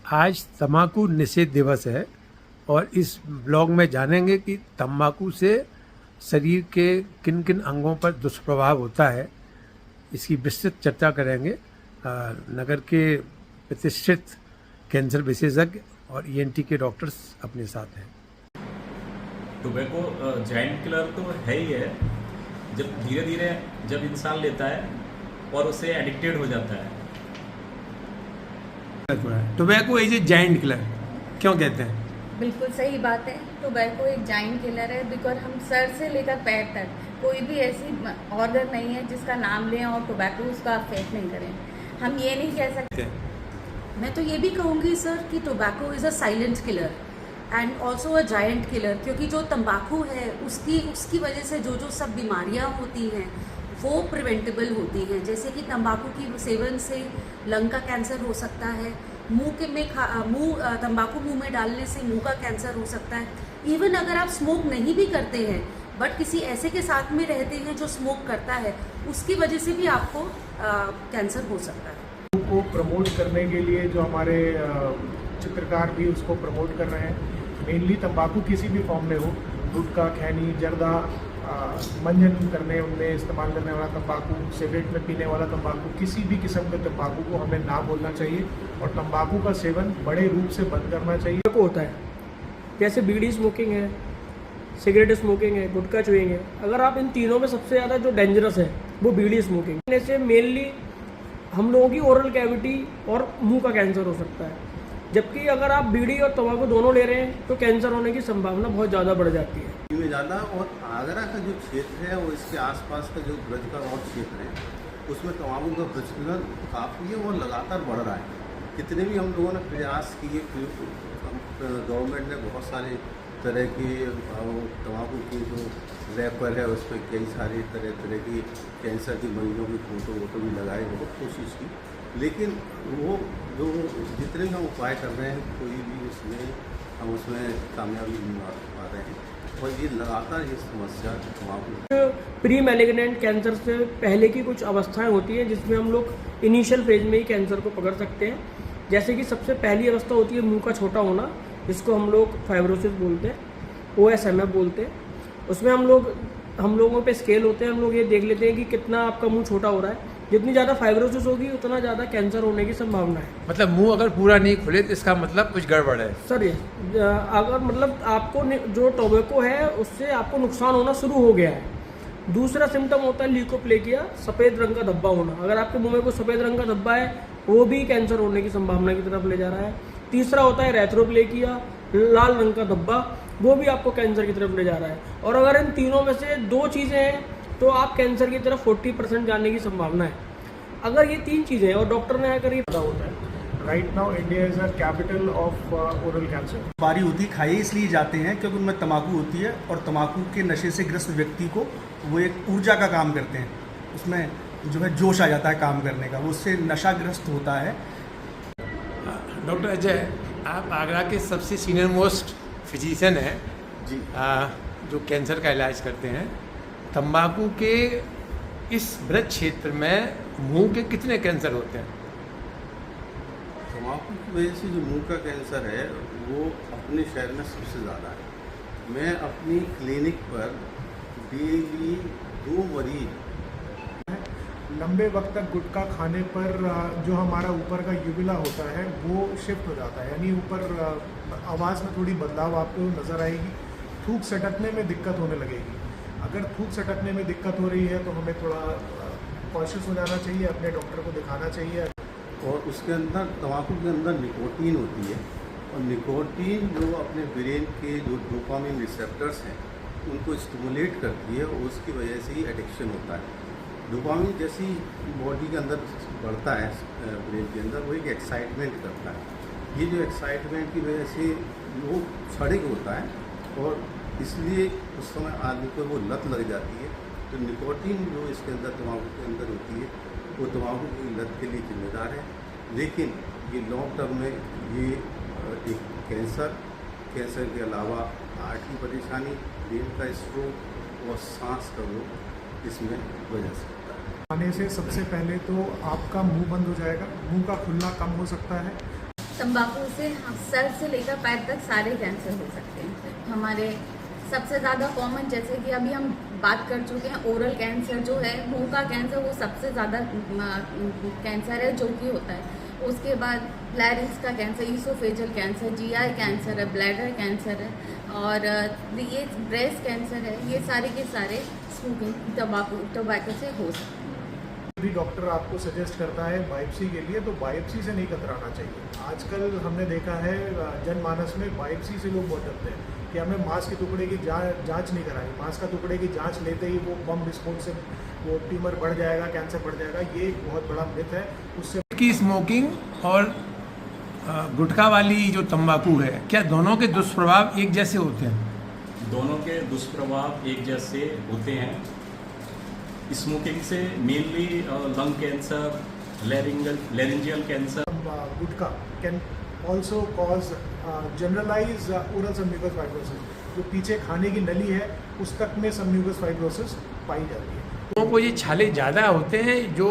आज तम्बाकू निषेध दिवस है और इस ब्लॉग में जानेंगे कि तम्बाकू से शरीर के किन किन अंगों पर दुष्प्रभाव होता है। इसकी विस्तृत चर्चा करेंगे। नगर के प्रतिष्ठित कैंसर विशेषज्ञ और ईएनटी के डॉक्टर्स अपने साथ हैं। टोबैको जाइंट किलर तो है ही है। जब धीरे धीरे जब इंसान लेता है और उसे एडिक्टेड हो जाता है। Tobacco is a giant killer क्यों कहते हैं? बिल्कुल सही बात है। टोबैको एक जाइंट किलर है बिकॉज हम सर से लेकर पैर तक कोई भी ऐसी ऑर्गन नहीं है जिसका नाम लें और टोबैको उसका अफेक्ट नहीं करें। हम ये नहीं कह सकते। मैं तो ये भी कहूँगी सर कि tobacco is a silent killer and also a giant killer, क्योंकि जो तंबाकू है उसकी वजह से जो सब बीमारियाँ होती हैं वो प्रिवेंटेबल होती हैं। जैसे कि तंबाकू की सेवन से लंग का कैंसर हो सकता है, तंबाकू मुंह में डालने से मुंह का कैंसर हो सकता है। इवन अगर आप स्मोक नहीं भी करते हैं बट किसी ऐसे के साथ में रहते हैं जो स्मोक करता है, उसकी वजह से भी आपको कैंसर हो सकता है। को प्रमोट करने के लिए जो हमारे चित्रकार भी उसको प्रमोट कर रहे हैं। मेनली तंबाकू किसी भी फॉर्म में हो, गुटखा, खैनी, जर्दा, मंजन करने उनमें इस्तेमाल करने वाला तंबाकू, सिगरेट में पीने वाला तंबाकू, किसी भी किस्म के तंबाकू को हमें ना बोलना चाहिए और तंबाकू का सेवन बड़े रूप से बंद करना चाहिए। को होता है जैसे बीड़ी स्मोकिंग है, सिगरेट स्मोकिंग है, गुटखा चुइंग है। अगर आप इन तीनों में सबसे ज़्यादा जो डेंजरस है वो बीड़ी स्मोकिंग से मेनली हम लोगों की ओरल कैविटी और मुंह का कैंसर हो सकता है। जबकि अगर आप बीड़ी और तंबाकू दोनों ले रहे हैं तो कैंसर होने की संभावना बहुत ज़्यादा बढ़ जाती है। में ज़्यादा और आगरा का जो क्षेत्र है वो इसके आसपास का जो ब्रज का और क्षेत्र है उसमें तंबाकू का प्रचलन काफ़ी है और लगातार बढ़ रहा है। कितने भी हम लोगों ने प्रयास किए, गवर्नमेंट ने बहुत सारे तरह के तंबाकू के जो रैपर है उस पर कई सारे तरह की कैंसर के मरीजों की फोटो भी लगाए, बहुत कोशिश की, लेकिन वो जो जितने भी हम उपाय कर रहे हैं कोई भी उसमें कामयाबी नहीं पा रहे हैं और ये लगातार ये समस्या तंबाकू। प्री मैलिग्नेंट कैंसर से पहले की कुछ अवस्थाएं होती हैं जिसमें हम लोग इनिशियल फेज में ही कैंसर को पकड़ सकते हैं। जैसे कि सबसे पहली अवस्था होती है मुंह का छोटा होना, जिसको हम लोग फाइब्रोसिस बोलते हैं, OSMF बोलते हैं। उसमें हम लोगों पे स्केल होते हैं, हम लोग ये देख लेते हैं कि कितना आपका मुंह छोटा हो रहा है। जितनी ज़्यादा फाइब्रोसिस होगी उतना ज़्यादा कैंसर होने की संभावना है। मतलब मुंह अगर पूरा नहीं खुले तो इसका मतलब कुछ गड़बड़ है सर। ये अगर मतलब आपको जो टोबैको है उससे आपको नुकसान होना शुरू हो गया है। दूसरा सिम्टम होता है ल्यूकोप्लेकिया, सफ़ेद रंग का धब्बा होना। अगर आपके मुंह में कोई सफ़ेद रंग का धब्बा है वो भी कैंसर होने की संभावना की तरफ ले जा रहा है। तीसरा होता है रेथ्रोप्लेकिया, लाल रंग का धब्बा, वो भी आपको कैंसर की तरफ ले जा रहा है। और अगर इन तीनों में से दो चीज़ें हैं तो आप कैंसर की तरफ 40% जाने की संभावना है। अगर ये तीन चीज़ें हैं और डॉक्टर ने अगर ये पता होता है। Right now India is a capital of oral cancer. बारी होती खाए इसलिए जाते हैं क्योंकि उनमें तंबाकू होती है और तंबाकू के नशे से ग्रस्त व्यक्ति को वो एक ऊर्जा का काम करते हैं, उसमें जो है जोश आ जाता है काम करने का, वो उससे नशाग्रस्त होता है। डॉक्टर अजय, आप आगरा के सबसे सीनियर मोस्ट फिजिशियन हैं जी, जो कैंसर का इलाज करते हैं। तंबाकू के इस ब्रज क्षेत्र में मुंह के कितने कैंसर होते हैं? तंबाकू की वजह से जो मुंह का कैंसर है वो अपने शहर में सबसे ज़्यादा है। मैं अपनी क्लिनिक पर डेली 2 मरीज लंबे वक्त तक गुटखा खाने पर जो हमारा ऊपर का यूबिला होता है वो शिफ्ट हो जाता है, यानी ऊपर आवाज़ में थोड़ी बदलाव आपको नज़र आएगी, थूक सटकने में दिक्कत होने लगेगी। अगर थूक सटकने में दिक्कत हो रही है तो हमें थोड़ा कॉशियस हो जाना चाहिए, अपने डॉक्टर को दिखाना चाहिए। और उसके अंदर तंबाकू के अंदर निकोटीन होती है और निकोटीन जो अपने ब्रेन के जो डोपामिन रिसेप्टर्स हैं उनको स्टिमुलेट करती है और उसकी वजह से ही एडिक्शन होता है। डोपामिन जैसी बॉडी के अंदर बढ़ता है ब्रेन के अंदर, वो एक एक्साइटमेंट करता है। ये जो एक्साइटमेंट की वजह से वो क्षणिक होता है और इसलिए उस समय आदमी को वो लत लग जाती है। तो निकोटीन जो इसके अंदर तंबाकू के अंदर होती है वो तंबाकू की लत के लिए जिम्मेदार है, लेकिन ये लॉन्ग टर्म में ये एक कैंसर के अलावा हार्ट की परेशानी, ब्रेन का स्ट्रोक और सांस का रोग इसमें वजह से होता है। खाने से सबसे पहले तो आपका मुंह बंद हो जाएगा, मुंह का खुलना कम हो सकता है। तंबाकू से सर से लेकर पैर तक सारे कैंसर हो सकते हैं। हमारे सबसे ज़्यादा कॉमन, जैसे कि अभी हम बात कर चुके हैं, ओरल कैंसर जो है, मुंह का कैंसर, वो सबसे ज़्यादा कैंसर है जो कि होता है। उसके बाद लैरिंक्स का cancer, oesophageal cancer, GI cancer है, ब्लैडर कैंसर है, और ये ब्रेस्ट कैंसर है। ये सारे के सारे स्मोकिंग टोबैको से हो सकते हैं। भी डॉक्टर आपको सजेस्ट करता है बायोप्सी के लिए, तो बायोप्सी से नहीं कतराना चाहिए। आजकल हमने देखा है जनमानस में बायोप्सी से लोग बहुत डरते हैं कि हमें मांस के टुकड़े की जांच नहीं करानी, मांस का टुकड़े की जांच लेते ही वो बम विस्फोट से वो ट्यूमर बढ़ जाएगा, कैंसर बढ़ जाएगा। ये एक बहुत बड़ा मिथ है। उससे की स्मोकिंग और गुटखा वाली जो तंबाकू है, क्या दोनों के दुष्प्रभाव एक जैसे होते हैं? दोनों के दुष्प्रभाव एक जैसे होते हैं। स्मोकिंग से mainly lung cancer, laryngeal cancer, gutkha can also cause generalize oral submucous fibrosis. जो पीछे खाने की नली है उस तक में सबम्यूकस फाइब्रोसिस पाई जाती है। लोगों को ये छाले ज़्यादा होते हैं जो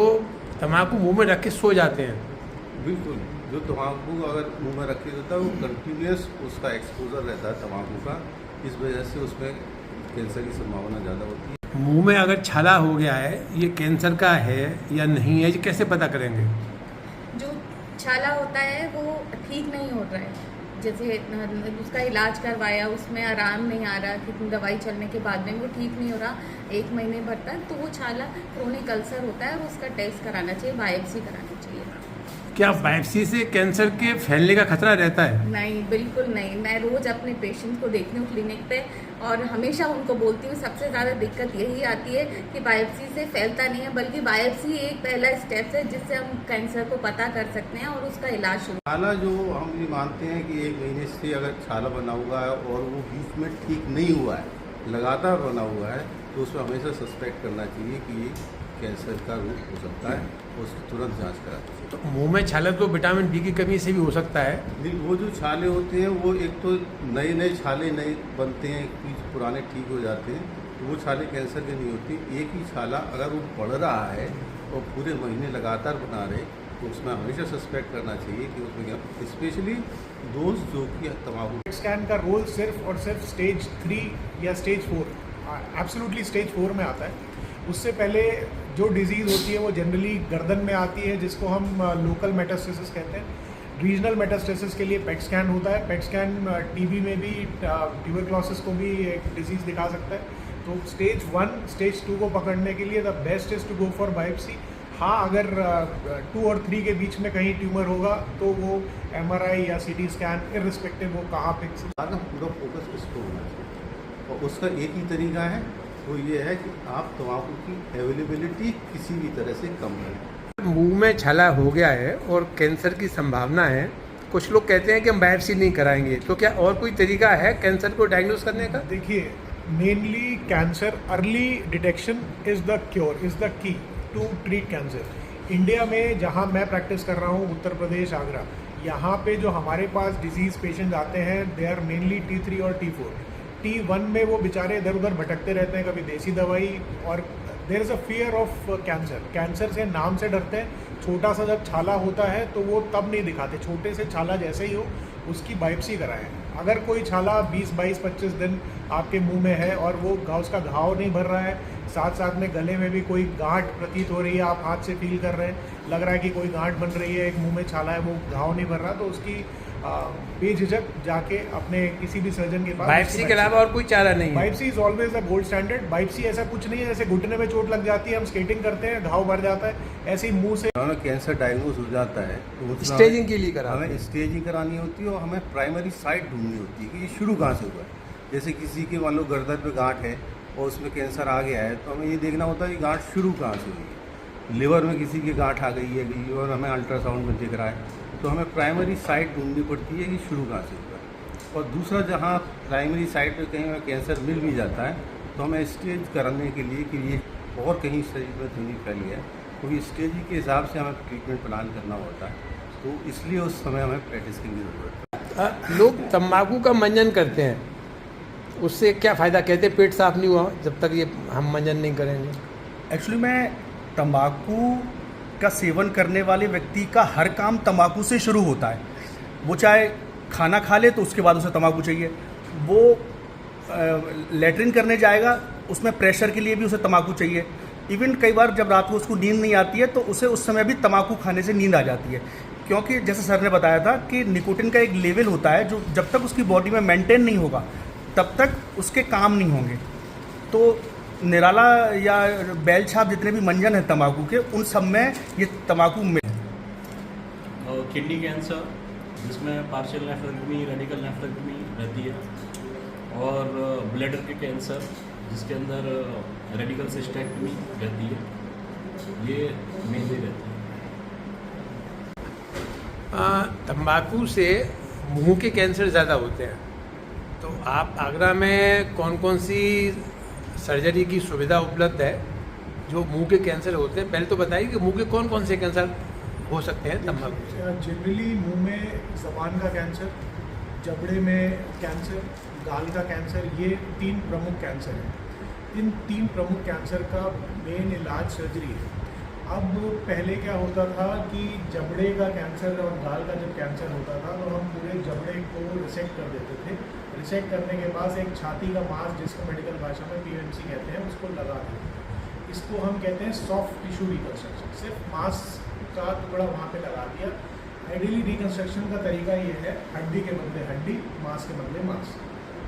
तंबाकू मुंह में रख के सो जाते हैं। बिल्कुल, जो तम्बाकू अगर मुंह में रखे रहता है वो कंटिन्यूस उसका एक्सपोजर रहता है तम्बाकू का, इस वजह से उसमें कैंसर की संभावना ज़्यादा होती है। मुंह में अगर छाला हो गया है, ये कैंसर का है या नहीं है, ये कैसे पता करेंगे? जो छाला होता है वो ठीक नहीं हो रहा है, जैसे उसका इलाज करवाया, उसमें आराम नहीं आ रहा, कि दवाई चलने के बाद में वो ठीक नहीं हो रहा, 1 महीने भर तक, तो वो छाला क्रोनिक अल्सर होता है और उसका टेस्ट कराना चाहिए, बायोप्सी करानी चाहिए। क्या बायोप्सी से कैंसर के फैलने का खतरा रहता है? नहीं, बिल्कुल नहीं। मैं रोज़ अपने पेशेंट को देखती हूँ क्लिनिक पे, और हमेशा उनको बोलती हूँ सबसे ज़्यादा दिक्कत यही आती है कि बायोप्सी से फैलता नहीं है, बल्कि बायोप्सी एक पहला स्टेप है जिससे हम कैंसर को पता कर सकते हैं और उसका इलाज शुरू। छाला जो हम ये मानते हैं कि 1 महीने से अगर छाला बना हुआ है और वो बीच में ठीक नहीं हुआ है, लगातार बना हुआ है, तो उसमें हमेशा सस्पेक्ट करना चाहिए कि ये कैंसर का रूप हो सकता है, उसकी तुरंत जांच करानी चाहिए। तो मुंह में छाला तो विटामिन डी की कमी से भी हो सकता है। नहीं, वो जो छाले होते हैं वो एक तो नए छाले नए बनते हैं, कुछ पुराने ठीक हो जाते हैं, तो वो छाले कैंसर के नहीं होती। एक ही छाला अगर वो बढ़ रहा है और पूरे महीने लगातार बना रहे, तो उसमें हमेशा सस्पेक्ट करना चाहिए कि उसमें क्या, स्पेशली दोस्त जो कि तम्बाकू। स्कैन का रोल सिर्फ और सिर्फ स्टेज 3 या स्टेज 4, एब्सोल्युटली स्टेज 4 में आता है। उससे पहले जो डिजीज़ होती है वो जनरली गर्दन में आती है, जिसको हम लोकल मेटास्टेसिस कहते हैं। रीजनल मेटास्टेसिस के लिए पेट स्कैन होता है। पेट स्कैन टीबी में भी, ट्यूबरक्लोसिस को भी एक डिजीज़ दिखा सकता है। तो स्टेज 1, स्टेज 2 को पकड़ने के लिए the best is to go for biopsy. हाँ, अगर 2 और 3 के बीच में कहीं ट्यूमर होगा तो वो MRI या CT स्कैन, इर्रिस्पेक्टिव वो कहाँ पे, पूरा फोकस उस पर होना चाहिए। और उसका एक ही तरीका है, वो ये है कि आप तम्बाकू की अवेलेबिलिटी किसी भी तरह से कम करें। मुंह में छाला हो गया है और कैंसर की संभावना है, कुछ लोग कहते हैं कि हम बायोप्सी नहीं कराएंगे, तो क्या और कोई तरीका है कैंसर को डायग्नोस करने का? देखिए, mainly cancer early detection is the cure, is the key to treat cancer. India में जहाँ मैं प्रैक्टिस कर रहा हूँ, उत्तर प्रदेश, आगरा, यहाँ पे जो हमारे पास डिजीज़ पेशेंट आते हैं, दे आर मेनली T3 और T4। T1 में वो बेचारे इधर उधर भटकते रहते हैं, कभी देसी दवाई, और there is a fear of cancer. Cancer से नाम से डरते हैं। छोटा सा जब छाला होता है तो वो तब नहीं दिखाते, छोटे से छाला जैसे ही हो उसकी बायोप्सी कराएं। अगर कोई छाला 20, 22, 25 दिन आपके मुंह में है और वो उसका घाव नहीं भर रहा है, साथ साथ में गले में भी कोई गांठ प्रतीत हो रही है, आप हाथ से फील कर रहे हैं, लग रहा है कि कोई गांठ बन रही है, एक मुंह में छाला है, वो घाव नहीं भर रहा, तो उसकी बेझिझक जाके अपने किसी भी सर्जन के पास। बायोप्सी के अलावा और कोई चारा नहीं है? Biopsy is always a gold standard. Biopsy ऐसा कुछ नहीं है जैसे घुटने में चोट लग जाती है, हम स्केटिंग करते हैं, घाव भर जाता है, ऐसे ही मुंह से हमें कैंसर डायग्नोज हो जाता है तो उसमें स्टेजिंग के लिए करा, हमें स्टेजिंग करानी होती है और हमें प्राइमरी साइट ढूंढनी होती है कि ये शुरू कहाँ से हुआ है। जैसे किसी के मान लो गर्दन पे गांठ है और उसमें कैंसर आ गया है, तो हमें ये देखना होता है कि गांठ शुरू कहाँ से हुई है। लिवर में किसी की गांठ आ गई है, लिवर हमें अल्ट्रासाउंड में दिख रहा है, तो हमें प्राइमरी साइट ढूंढनी पड़ती है कि शुरू कहाँ से हुआ है। और दूसरा, जहाँ प्राइमरी साइट पे कहीं हमें कैंसर मिल भी जाता है तो हमें स्टेज कराने के लिए कि ये और कहीं शरीर में तो नहीं फैल गया, तो स्टेज के हिसाब से हमें ट्रीटमेंट प्लान करना होता है, तो इसलिए उस समय हमें पेट स्कैन की ज़रूरत है। लोग तंबाकू का मंजन करते हैं, उससे क्या फ़ायदा? कहते पेट साफ नहीं हुआ जब तक ये हम मंजन नहीं करेंगे। एक्चुअली मैं तंबाकू का सेवन करने वाले व्यक्ति का हर काम तंबाकू से शुरू होता है। वो चाहे खाना खा ले तो उसके बाद उसे तंबाकू चाहिए, वो लेटरिन करने जाएगा उसमें प्रेशर के लिए भी उसे तंबाकू चाहिए। इवन कई बार जब रात को उसको नींद नहीं आती है तो उसे उस समय भी तंबाकू खाने से नींद आ जाती है, क्योंकि जैसे सर ने बताया था कि निकोटिन का एक लेवल होता है जो जब तक उसकी बॉडी में मेंटेन नहीं होगा तब तक उसके काम नहीं होंगे। तो निराला या बैल छाप जितने भी मंजन हैं तंबाकू के, उन सब में ये तंबाकू में किडनी कैंसर जिसमें पार्शियल नेफ्रेक्टमी, रेडिकल नेफ्रेक्टमी रहती है, और ब्लैडर के कैंसर जिसके अंदर रेडिकल सिस्टेक्टमी रहती है, ये मेनली रहती है। तंबाकू से मुंह के कैंसर ज़्यादा होते हैं, तो आप आगरा में कौन कौन सी सर्जरी की सुविधा उपलब्ध है जो मुंह के कैंसर होते हैं? पहले तो बताइए कि मुंह के कौन कौन से कैंसर हो सकते हैं तंबाकू से? जनरली मुंह में ज़बान का कैंसर, जबड़े में कैंसर, गाल का कैंसर, ये 3 प्रमुख कैंसर हैं। इन 3 प्रमुख कैंसर का मेन इलाज सर्जरी है। अब पहले क्या होता था कि जबड़े का कैंसर और गाल का जब कैंसर होता था तो हम पूरे जबड़े को रिसेक्ट कर देते थे। रिसेक्ट करने के बाद एक छाती का मांस, जिसको मेडिकल भाषा में PMC कहते हैं, उसको लगा देते। इसको हम कहते हैं सॉफ्ट टिश्यू रिकन्स्ट्रक्शन। सिर्फ मांस का टुकड़ा वहाँ पे लगा दिया। आइडियली रिकन्स्ट्रक्शन का तरीका ये है, हड्डी के बदले हड्डी, मांस के बदले मांस।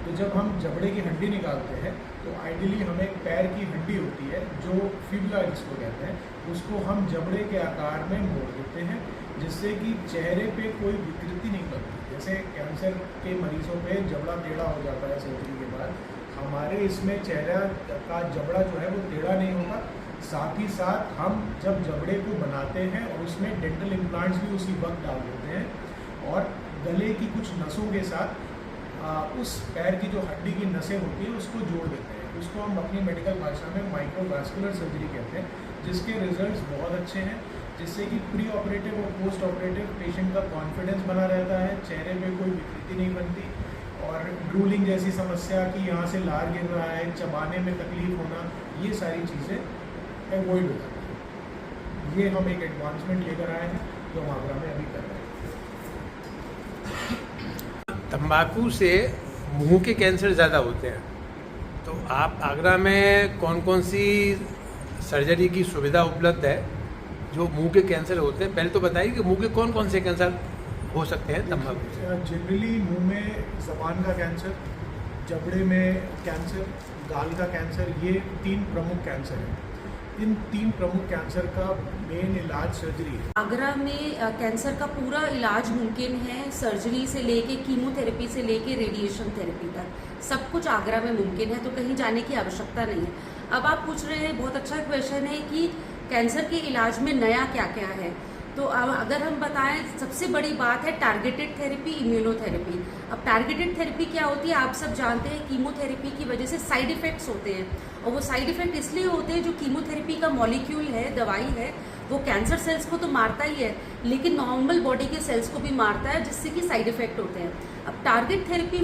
तो जब हम जबड़े की हड्डी निकालते हैं तो आइडियली हमें एक पैर की हड्डी होती है जो फिबुला जिसको कहते हैं, उसको हम जबड़े के आकार में मोड़ देते हैं, जिससे कि चेहरे पे कोई विकृति नहीं बनती। जैसे कैंसर के मरीजों पे जबड़ा टेढ़ा हो जाता है सर्जरी के बाद, हमारे इसमें चेहरा का जबड़ा जो है वो टेढ़ा नहीं होगा। साथ ही साथ हम जब जबड़े को बनाते हैं और उसमें डेंटल इम्प्लांट्स भी उसी वक्त डाल देते हैं, और गले की कुछ नसों के साथ उस पैर की जो हड्डी की नसें होती हैं उसको जोड़ देते हैं। उसको हम अपनी मेडिकल भाषा में माइक्रोवास्कुलर सर्जरी कहते हैं, जिसके रिजल्ट्स बहुत अच्छे हैं, जिससे कि प्री ऑपरेटिव और पोस्ट ऑपरेटिव पेशेंट का कॉन्फिडेंस बना रहता है, चेहरे में कोई विकृति नहीं बनती, और ड्रूलिंग जैसी समस्या कि यहाँ से लार गिर रहा है, चबाने में तकलीफ होना, ये सारी चीज़ें अवॉइड हो जाती हैं। ये हम एक एडवांसमेंट लेकर आए हैं जो हम आगरा में अभी कर रहे हैं। तंबाकू से मुंह के कैंसर ज़्यादा होते हैं, तो आप आगरा में कौन कौन सी सर्जरी की सुविधा उपलब्ध है जो मुंह के कैंसर होते हैं? पहले तो बताइए कि मुंह के कौन कौन से कैंसर हो सकते हैं तंबाकू से? जनरली मुंह में ज़बान का कैंसर, जबड़े में कैंसर, गाल का कैंसर, ये 3 प्रमुख कैंसर हैं। इन 3 प्रमुख कैंसर का मेन इलाज सर्जरी है। आगरा में कैंसर का पूरा इलाज मुमकिन है, सर्जरी से लेके कीमोथेरेपी से लेके रेडिएशन थेरेपी तक सब कुछ आगरा में मुमकिन है, तो कहीं जाने की आवश्यकता नहीं है। अब आप पूछ रहे हैं, बहुत अच्छा क्वेश्चन है कि कैंसर के इलाज में नया क्या क्या है। तो अब अगर हम बताएं, सबसे बड़ी बात है टारगेटेड थेरेपी, इम्यूनोथेरेपी। अब टारगेटेड थेरेपी क्या होती है, आप सब जानते हैं कीमोथेरेपी की वजह से साइड इफ़ेक्ट्स होते हैं, और वो साइड इफ़ेक्ट इसलिए होते हैं, जो कीमोथेरेपी का मॉलिक्यूल है, दवाई है, वो कैंसर सेल्स को तो मारता ही है, लेकिन नॉर्मल बॉडी के सेल्स को भी मारता है, जिससे कि साइड इफ़ेक्ट होते हैं। अब टारगेट थेरेपी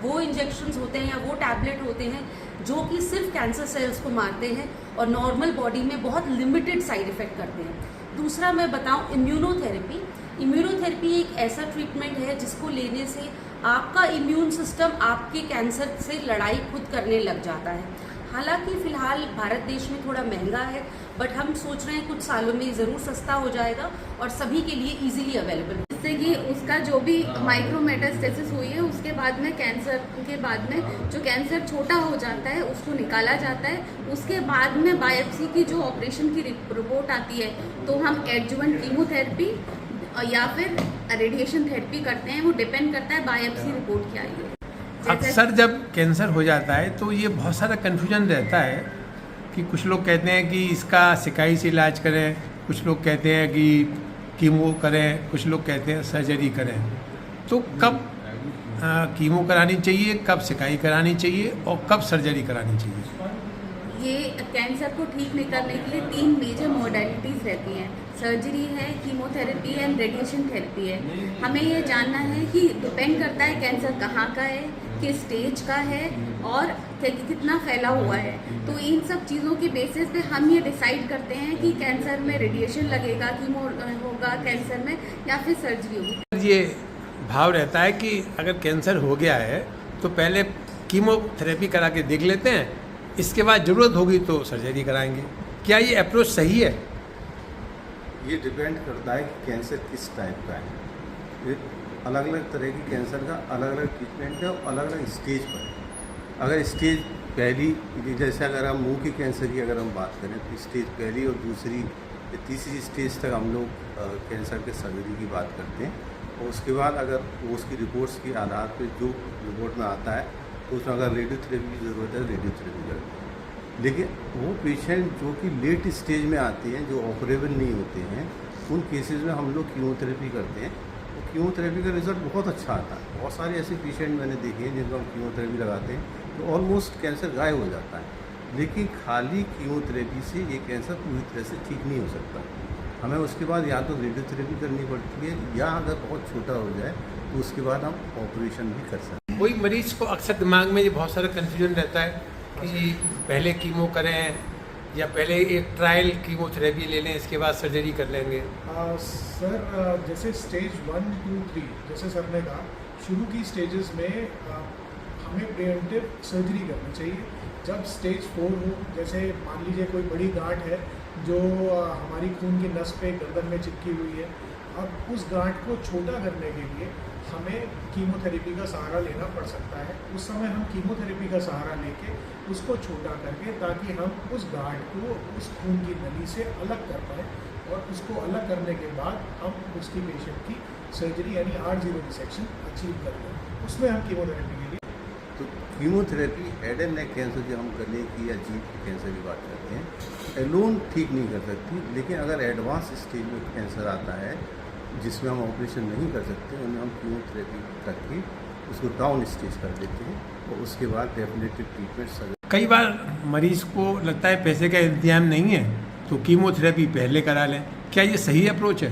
वो इंजेक्शंस होते हैं या वो टैबलेट होते हैं जो कि सिर्फ कैंसर सेल्स को मारते हैं और नॉर्मल बॉडी में बहुत लिमिटेड साइड इफ़ेक्ट करते हैं। दूसरा मैं बताऊं, इम्यूनोथेरेपी। इम्यूनोथेरेपी एक ऐसा ट्रीटमेंट है जिसको लेने से आपका इम्यून सिस्टम आपके कैंसर से लड़ाई खुद करने लग जाता है। हालांकि फ़िलहाल भारत देश में थोड़ा महंगा है, बट हम सोच रहे हैं कुछ सालों में ज़रूर सस्ता हो जाएगा और सभी के लिए इजीली अवेलेबल। जिससे कि उसका जो भी माइक्रोमेटास्टेसिस हुई है उसके बाद में, कैंसर के बाद में जो कैंसर छोटा हो जाता है उसको निकाला जाता है। उसके बाद में बायोप्सी की जो ऑपरेशन की रिपोर्ट आती है तो हम एडजुवेंट कीमोथेरेपी या फिर रेडिएशन थेरेपी करते हैं। वो डिपेंड करता है बायोप्सी रिपोर्ट क्या आई है। अक्सर जब कैंसर हो जाता है तो ये बहुत सारा कन्फ्यूजन रहता है कि कुछ लोग कहते हैं कि इसका सिकाई से इलाज करें, कुछ लोग कहते हैं कि कीमो करें, कुछ लोग कहते हैं सर्जरी करें। तो कब कीमो करानी चाहिए, कब सिकाई करानी चाहिए और कब सर्जरी करानी चाहिए? ये कैंसर को ठीक नहीं करने के लिए 3 मेजर मोडेलिटीज़ रहती हैं। सर्जरी है, कीमोथेरेपी है एंड रेडिएशन थेरेपी है। हमें ये जानना है कि डिपेंड करता है कैंसर कहाँ का है, किस स्टेज का है और कितना फैला हुआ है। तो इन सब चीज़ों की बेसिस पे हम ये डिसाइड करते हैं कि कैंसर में रेडिएशन लगेगा, कीमो होगा कैंसर में, या फिर सर्जरी होगी। ये भाव रहता है कि अगर कैंसर हो गया है तो पहले कीमोथेरेपी करा के देख लेते हैं, इसके बाद ज़रूरत होगी तो सर्जरी कराएंगे। क्या ये अप्रोच सही है? ये डिपेंड करता है कि कैंसर किस टाइप का है। ये अलग अलग तरह की कैंसर का अलग अलग ट्रीटमेंट है और अलग अलग स्टेज पर है। अगर स्टेज पहली, जैसे अगर हम मुंह की कैंसर की अगर हम बात करें तो स्टेज पहली और दूसरी या तीसरी स्टेज तक हम लोग कैंसर के सर्जरी की बात करते हैं। और उसके बाद अगर उसकी रिपोर्ट्स के आधार पर जो रिपोर्ट में आता है तो उसमें अगर रेडियोथेरेपी की ज़रूरत है रेडियोथेरेपी करते हैं। लेकिन वो पेशेंट जो कि लेट स्टेज में आते हैं, जो ऑपरेबल नहीं होते हैं, उन केसेस में हम लोग कीमोथेरेपी करते हैं। तो कीमोथेरेपी का रिज़ल्ट बहुत अच्छा आता है। बहुत सारे ऐसे पेशेंट मैंने देखे हैं जिनको हम कीमोथेरेपी लगाते हैं तो ऑलमोस्ट कैंसर गायब हो जाता है। लेकिन खाली कीमोथेरेपी से ये कैंसर पूरी तरह से ठीक नहीं हो सकता। हमें उसके बाद या तो रेडियोथेरेपी करनी पड़ती है या अगर बहुत छोटा हो जाए तो उसके बाद हम ऑपरेशन भी कर सकते हैं। कोई मरीज को अक्सर दिमाग में ये बहुत सारा कन्फ्यूजन रहता है कि पहले कीमो करें या पहले एक ट्रायल कीमोथेरेपी ले लें, इसके बाद सर्जरी कर लेंगे। सर जैसे स्टेज 1, 2, 3 जैसे सर ने कहा, शुरू की स्टेजेस में हमें प्रिवेंटिव सर्जरी करनी चाहिए। जब स्टेज 4 हो, जैसे मान लीजिए कोई बड़ी गांठ है जो हमारी खून की नस पे गर्दन में चिपकी हुई है, अब उस गांठ को छोटा करने के लिए हमें कीमोथेरेपी का सहारा लेना पड़ सकता है। उस समय हम कीमोथेरेपी का सहारा लेके उसको छोटा करके ताकि हम उस गांठ को उस खून की नली से अलग कर पाएँ और उसको अलग करने के बाद हम उसकी पेशेंट की सर्जरी यानी R0 डिसेक्शन अचीव कर लें। उसमें हम कीमोथेरेपी के लिए तो chemotherapy head and neck cancer जो हम गले की या जीभ की कैंसर की बात करते हैं, एलोन ठीक नहीं कर सकती। लेकिन अगर एडवांस स्टेज में कैंसर आता है जिसमें हम ऑपरेशन नहीं कर सकते, उन्हें हम कीमोथेरेपी करके उसको डाउन स्टेज कर देते हैं और उसके बाद डेफिनेटिव ट्रीटमेंट। कई बार मरीज को लगता है पैसे का इंतजाम नहीं है तो कीमोथेरेपी पहले करा लें। क्या ये सही अप्रोच है?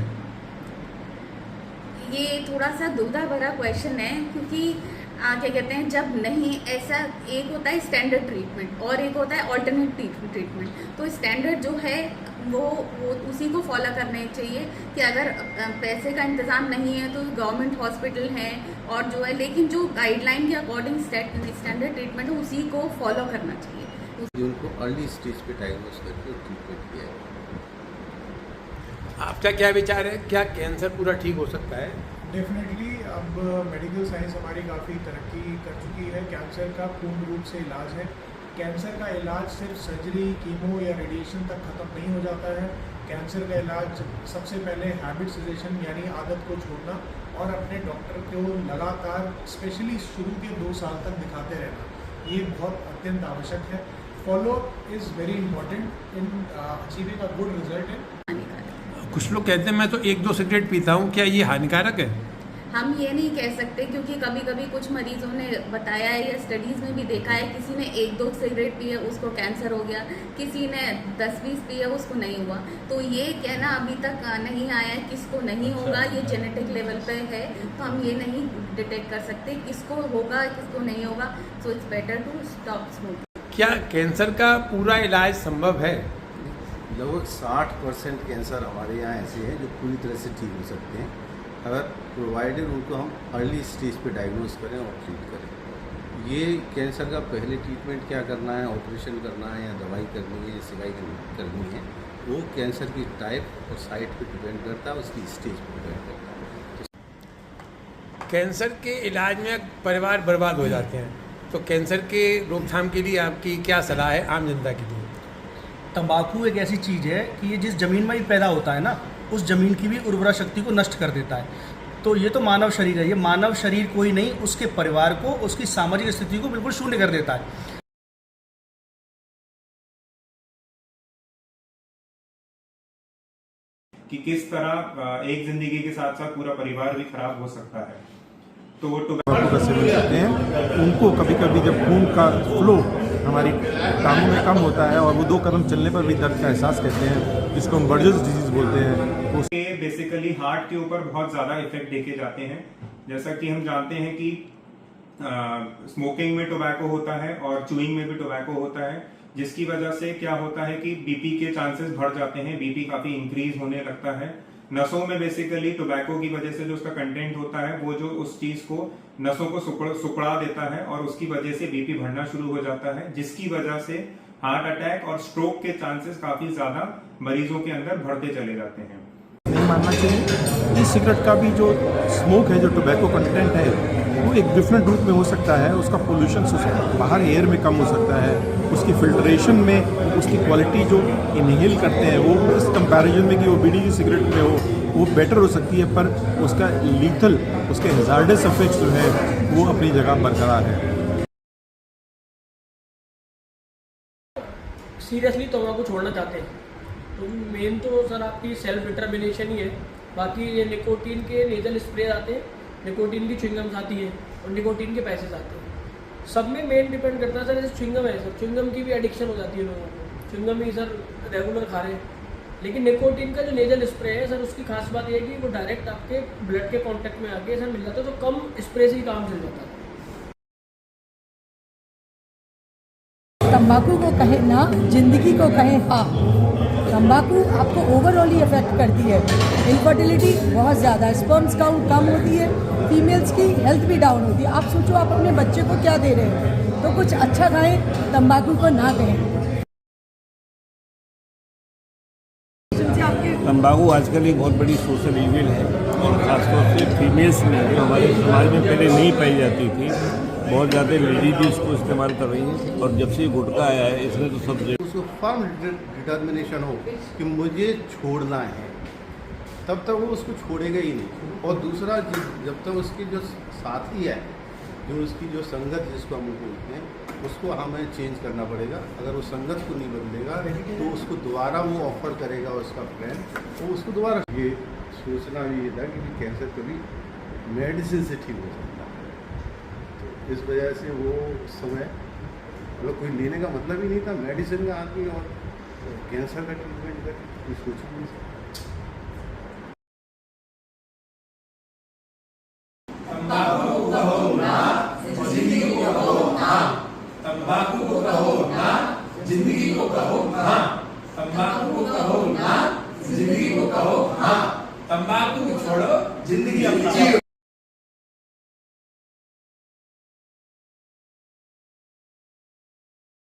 ये थोड़ा सा दुविधा भरा क्वेश्चन है, क्योंकि क्या कहते हैं, जब नहीं ऐसा, एक होता है स्टैंडर्ड ट्रीटमेंट और एक होता है ऑल्टरनेट ट्रीटमेंट। तो स्टैंडर्ड जो है वो उसी को फॉलो करने चाहिए कि अगर पैसे का इंतज़ाम नहीं है तो गवर्नमेंट हॉस्पिटल हैं और जो है, लेकिन जो गाइडलाइन के अकॉर्डिंग स्टैंडर्ड ट्रीटमेंट है उसी को फॉलो करना चाहिए। उनको अर्ली स्टेज पे डायग्नोस करके ट्रीटमेंट किया है। आपका क्या विचार है, क्या कैंसर पूरा ठीक हो सकता है? डेफिनेटली अब मेडिकल साइंस हमारी काफ़ी तरक्की कर चुकी है। कैंसर का पूर्ण रूप से इलाज है। कैंसर का इलाज सिर्फ सर्जरी, कीमो या रेडिएशन तक ख़त्म नहीं हो जाता है। कैंसर का इलाज सबसे पहले हैबिट सेसेशन यानी आदत को छोड़ना और अपने डॉक्टर को लगातार स्पेशली शुरू के 2 साल तक दिखाते रहना, ये बहुत अत्यंत आवश्यक है। Follow up is very important in achieving a good result in. कुछ लोग कहते हैं मैं तो 1-2 सिगरेट पीता हूँ, क्या ये हानिकारक है? हम ये नहीं कह सकते, क्योंकि कभी कभी कुछ मरीजों ने बताया है या स्टडीज़ में भी देखा है, किसी ने 1-2 सिगरेट पिए उसको कैंसर हो गया, किसी ने 10-20 पिए उसको नहीं हुआ। तो ये कहना अभी तक नहीं आया है किसको नहीं होगा, ये जेनेटिक लेवल पे है, तो हम ये नहीं डिटेक्ट कर सकते किसको होगा किसको नहीं होगा। So it's better to stop smoking. क्या कैंसर का पूरा इलाज संभव है? लगभग 60% कैंसर हमारे यहाँ ऐसे हैं जो पूरी तरह से ठीक हो सकते हैं, अगर प्रोवाइडेड उनको हम अर्ली स्टेज पे डायग्नोस करें और ट्रीट करें। ये कैंसर का पहले ट्रीटमेंट क्या करना है, ऑपरेशन करना है या दवाई करनी है या सिकाई करनी है, वो कैंसर की टाइप और साइट पे डिपेंड करता है, उसकी स्टेज पे डिपेंड करता है। कैंसर के इलाज में परिवार बर्बाद हो जाते हैं, तो कैंसर के रोकथाम के लिए आपकी क्या सलाह है आम जनता के लिए? तंबाकू एक ऐसी चीज़ है कि ये जिस ज़मीन में ही पैदा होता है ना, उस ज़मीन की भी उर्वरा शक्ति को नष्ट कर देता है। तो ये तो मानव शरीर है, ये मानव शरीर कोई नहीं, उसके परिवार को, उसकी सामाजिक स्थिति को बिल्कुल शून्य कर देता है। कि किस तरह एक जिंदगी के साथ साथ पूरा परिवार भी खराब हो सकता है। तो वो टोबैको का सेवन करते हैं, उनको कभी कभी जब खून का फ्लो हमारी टांगों में कम होता है और वो 2 कदम चलने पर भी दर्द का एहसास करते हैं, जिसको हम बर्जर्स डिजीज बोलते हैं। उसके बेसिकली हार्ट के ऊपर बहुत ज़्यादा इफेक्ट देखे जाते हैं। जैसा कि हम जानते हैं कि स्मोकिंग में टोबैको होता है और चूइंग में भी टोबैको होता है, जिसकी वजह से क्या होता है कि बीपी के चांसेस बढ़ जाते हैं, बीपी काफ़ी इंक्रीज होने लगता है। नसों में बेसिकली टोबैको की वजह से जो उसका कंटेंट होता है वो जो उस चीज को नसों को सुकड़ा देता है और उसकी वजह से बीपी बढ़ना शुरू हो जाता है, जिसकी वजह से हार्ट अटैक और स्ट्रोक के चांसेस काफी ज्यादा मरीजों के अंदर बढ़ते चले जाते हैं। नहीं मानना चाहिए। ई सिगरेट का भी जो स्मोक है, जो टोबैको कंटेंट है, वो एक डिफरेंट रूप में हो सकता है। उसका पोल्यूशन बाहर एयर में कम हो सकता है, उसकी फिल्ट्रेशन में उसकी क्वालिटी जो इनहेल करते हैं वो इस कंपैरिजन में कि वो बीड़ी की सिगरेट में हो वो बेटर हो सकती है, पर उसका लीथल, उसके हैजार्डस इफेक्ट्स जो है वो अपनी जगह बरकरार है। सीरियसली तंबाकू छोड़ना चाहते हैं तो मेन तो सर आपकी सेल्फ डिटर्मिनेशन ही है। बाकी ये निकोटीन के नेजल स्प्रे आते हैं, निकोटीन की च्युइंगम्स आती है और निकोटीन के पैसेज आते हैं। सब में मेन डिपेंड करता है सर, जैसे च्युइंगम है सर, च्युइंगम की भी एडिक्शन हो जाती है लोगों को, च्युइंगम ही सर रेगुलर खा रहे हैं। लेकिन निकोटीन का जो नेजल स्प्रे है सर, उसकी खास बात यह है कि वो डायरेक्ट आपके ब्लड के कॉन्टैक्ट में आके सर मिल जाता है, तो कम स्प्रे से ही काम चल जाता है। तंबाकू को कहें ना, जिंदगी को कहें हाँ। तंबाकू आपको ओवरऑल ही इफेक्ट करती है। इनफर्टिलिटी बहुत ज़्यादा, स्पर्म्स काउंट कम होती है, फीमेल्स की हेल्थ भी डाउन होती है। आप सोचो आप अपने बच्चे को क्या दे रहे हैं, तो कुछ अच्छा खाएं, तंबाकू को ना कहें। तंबाकू आजकल एक बहुत बड़ी सोशल इविल है और ख़ासतौर से फीमेल्स में, जो हमारे समाज में पहले नहीं पाई जाती थी, बहुत ज़्यादा लेडीज भी इसको इस्तेमाल कर रही हैं। और जब से ये गुटखा आया है इसने तो सब उसको फर्म डिटर्मिनेशन हो कि मुझे छोड़ना है, तब तक वो उसको छोड़ेगा ही नहीं। और दूसरा, जब तक उसकी जो साथी है, जो उसकी जो संगत जिसको हम बोलते हैं, उसको हमें चेंज करना पड़ेगा। अगर वो संगत को नहीं बदलेगा तो उसको दोबारा वो ऑफर करेगा उसका फ्रेंड, तो उसको दोबारा ये सोचना भी ये था कि कैंसर कभी मेडिसिन से ठीक हो सकता है। तो इस वजह से वो समय मतलब कोई लेने का मतलब ही नहीं था मेडिसिन का आदमी, और कैंसर का ट्रीटमेंट कर कोई सोच ही नहीं सकता। तंबाकू को कहो ना, जिंदगी को कहो हाँ। तंबाकू को कहो ना, जिंदगी को कहो हाँ। तंबाकू को कहो ना, जिंदगी को कहो हाँ। तंबाकू को छोड़ो, जिंदगी अपनाओ।